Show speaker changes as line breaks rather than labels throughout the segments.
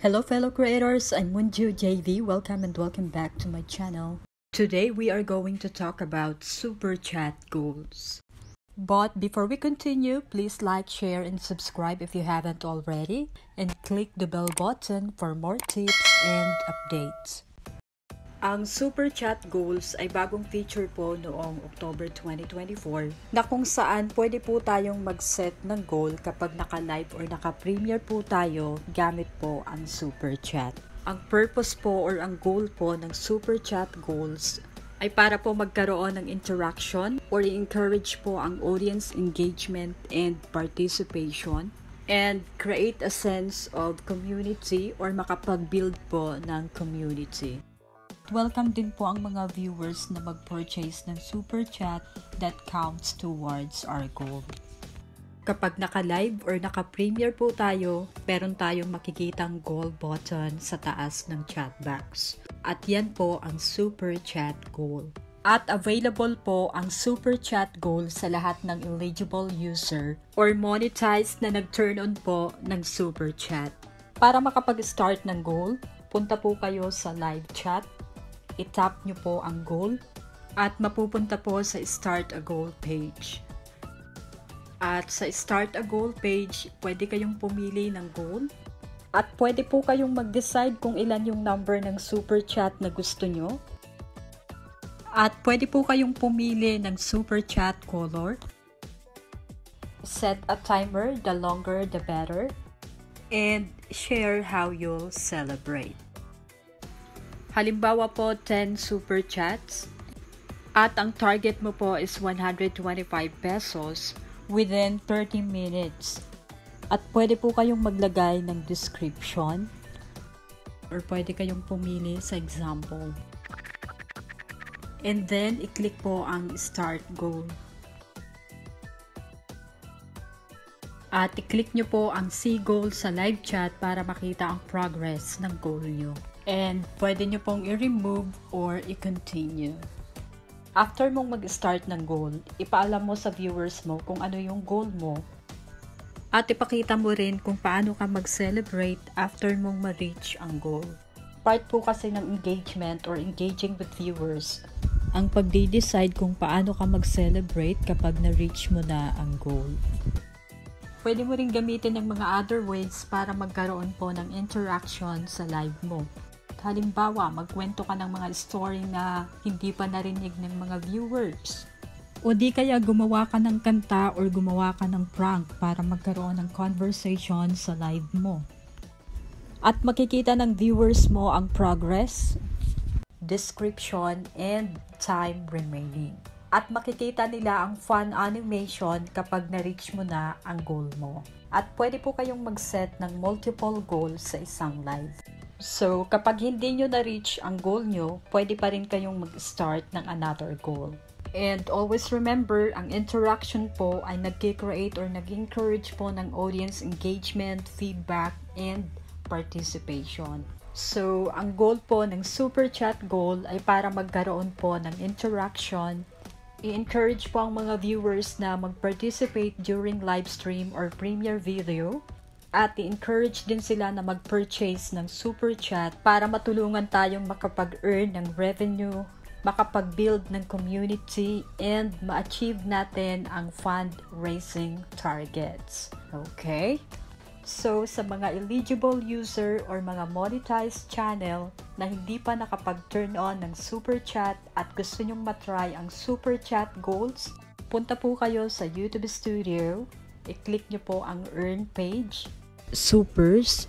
Hello fellow creators, I'm Munju JV. Welcome back to my channel. Today we are going to talk about super chat goals. But before we continue, please like, share, and subscribe if you haven't already, and click the bell button for more tips and updates. Ang Super Chat Goals ay bagong feature po noong October 2024 na kung saan pwede po tayong mag-set ng goal kapag naka-live or naka-premiere po tayo gamit po ang Super Chat. Ang purpose po or ang goal po ng Super Chat Goals ay para po magkaroon ng interaction or i-encourage po ang audience engagement and participation and create a sense of community or makapag-build po ng community. Welcome din po ang mga viewers na mag-purchase ng Super Chat that counts towards our goal. Kapag naka-live or naka-premiere po tayo, meron tayong makikitang goal button sa taas ng chat box. At yan po ang Super Chat Goal. At available po ang Super Chat Goal sa lahat ng eligible user or monetized na nag-turn on po ng Super Chat. Para makapag-start ng goal, punta po kayo sa live chat. I-tap nyo po ang goal at mapupunta po sa Start a Goal page. At sa Start a Goal page, pwede kayong pumili ng goal at pwede po kayong mag-decide kung ilan yung number ng Super Chat na gusto nyo. At pwede po kayong pumili ng Super Chat color. Set a timer, the longer the better. And share how you'll celebrate. Halimbawa po 10 super chats at ang target mo po is 125 pesos within 30 minutes. At pwede po kayong maglagay ng description or pwede kayong pumili sa example. And then i-click po ang start goal. At i-click nyo po ang see goal sa live chat para makita ang progress ng goal nyo. And pwede nyo pong i-remove or i-continue. After mong mag-start ng goal, ipaalam mo sa viewers mo kung ano yung goal mo. At ipakita mo rin kung paano ka mag-celebrate after mong ma-reach ang goal. Part po kasi ng engagement or engaging with viewers ang pagde-decide kung paano ka mag-celebrate kapag na-reach mo na ang goal. Pwede mo rin gamitin ng mga other ways para magkaroon po ng interaction sa live mo. Halimbawa, magkwento ka ng mga story na hindi pa narinig ng mga viewers. O di kaya gumawa ka ng kanta or gumawa ka ng prank para magkaroon ng conversation sa live mo. At makikita ng viewers mo ang progress, description, and time remaining. At makikita nila ang fun animation kapag na-reach mo na ang goal mo. At pwede po kayong mag-set ng multiple goals sa isang live. So, kapag hindi nyo na-reach ang goal nyo, pwede pa rin kayong mag-start ng another goal. And always remember, ang interaction po ay nag-create or nag-encourage po ng audience engagement, feedback, and participation. So, ang goal po ng Super Chat Goal ay para magkaroon po ng interaction. I-encourage po ang mga viewers na mag-participate during live stream or premiere video. At i-encourage din sila na mag-purchase ng Super Chat para matulungan tayong makapag-earn ng revenue, makapag-build ng community, and ma-achieve natin ang fundraising targets. Okay? So, sa mga eligible user or mga monetized channel na hindi pa nakapag-turn on ng Super Chat at gusto nyong matry ang Super Chat Goals, punta po kayo sa YouTube Studio, i-click nyo po ang Earn page, Supers,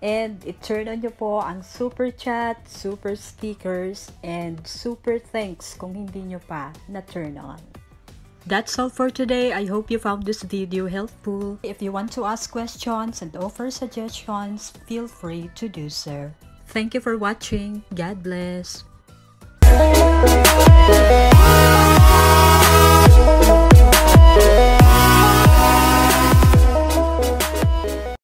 and i-turn on nyo po ang Super Chat, Super Stickers, and Super Thanks kung hindi nyo pa na-turn on. That's all for today. I hope you found this video helpful. If you want to ask questions and offer suggestions, feel free to do so. Thank you for watching. God bless.